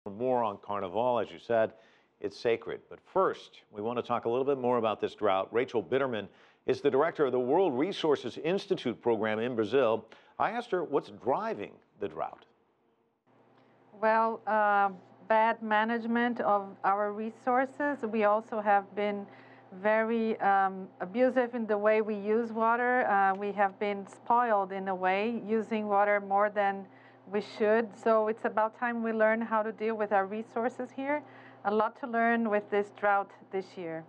More on Carnival, as you said, it's sacred. But first, we want to talk a little bit more about this drought. Rachel Biderman is the director of the World Resources Institute program in Brazil. I asked her what's driving the drought. Well, bad management of our resources. We also have been very abusive in the way we use water. We have been spoiled in a way, using water more than we should. So it's about time we learn how to deal with our resources here. A lot to learn with this drought this year.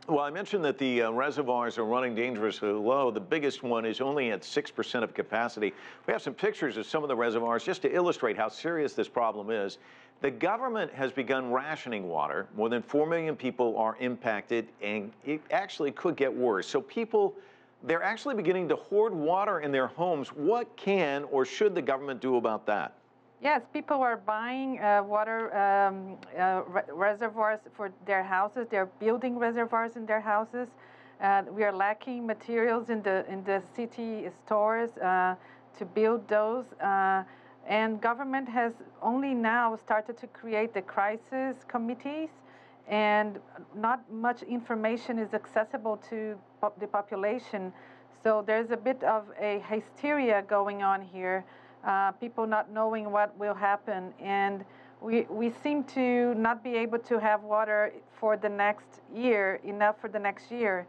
Well, I mentioned that the reservoirs are running dangerously low. The biggest one is only at 6% of capacity. We have some pictures of some of the reservoirs just to illustrate how serious this problem is. The government has begun rationing water. More than 4 million people are impacted, and it actually could get worse. So they're actually beginning to hoard water in their homes. What can or should the government do about that? Yes, people are buying water reservoirs for their houses. They're building reservoirs in their houses. We are lacking materials in the city stores to build those. And government has only now started to create the crisis committees, and not much information is accessible to the population. So there's a bit of a hysteria going on here. People not knowing what will happen, and we seem to not be able to have water for the next year, enough for the next year.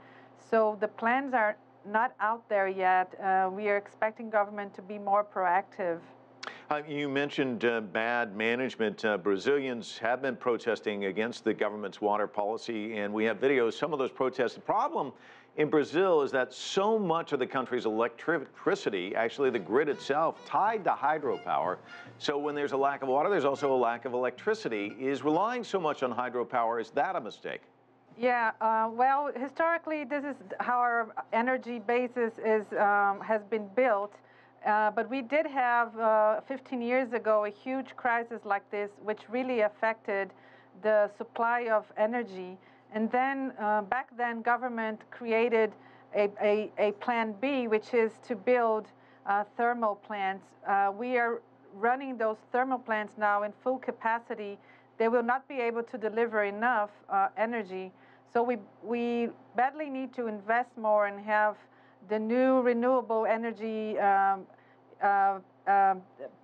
So the plans are not out there yet. We are expecting government to be more proactive. You mentioned bad management. Brazilians have been protesting against the government's water policy, and we have videos, some of those protests. The problem in Brazil is that so much of the country's electricity, actually the grid itself, tied to hydropower. So when there's a lack of water, there's also a lack of electricity. Is relying so much on hydropower, is that a mistake? Yeah, well, historically, this is how our energy basis has been built. But we did have, 15 years ago, a huge crisis like this, which really affected the supply of energy. And then, back then, government created a plan B, which is to build thermal plants. We are running those thermal plants now in full capacity. They will not be able to deliver enough energy. So we badly need to invest more and have the new renewable energy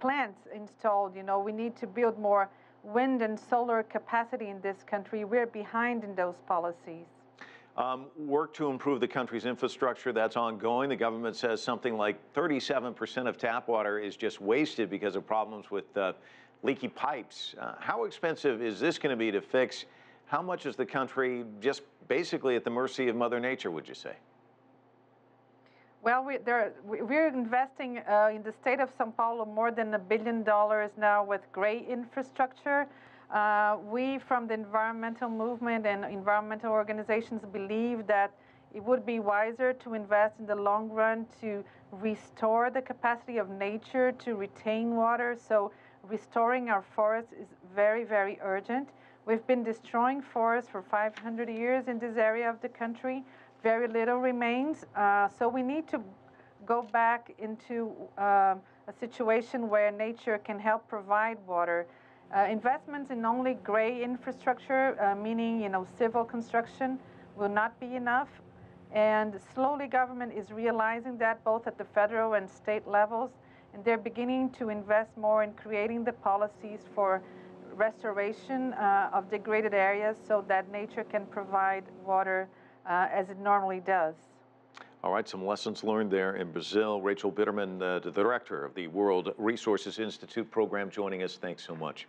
plants installed. You know, we need to build more wind and solar capacity in this country. We're behind in those policies. Work to improve the country's infrastructure, that's ongoing. The government says something like 37% of tap water is just wasted because of problems with leaky pipes. How expensive is this going to be to fix? How much is the country just basically at the mercy of Mother Nature, would you say? Well, we're investing in the state of São Paulo more than $1 billion now with great infrastructure. We, from the environmental movement and environmental organizations, believe that it would be wiser to invest in the long run to restore the capacity of nature to retain water. So restoring our forests is very, very urgent. We've been destroying forests for 500 years in this area of the country. Very little remains, so we need to go back into a situation where nature can help provide water. Investments in only gray infrastructure, meaning civil construction, will not be enough. And slowly government is realizing that both at the federal and state levels, and they're beginning to invest more in creating the policies for restoration of degraded areas so that nature can provide water as it normally does. All right, some lessons learned there in Brazil. Rachel Biderman, the director of the World Resources Institute program, joining us. Thanks so much.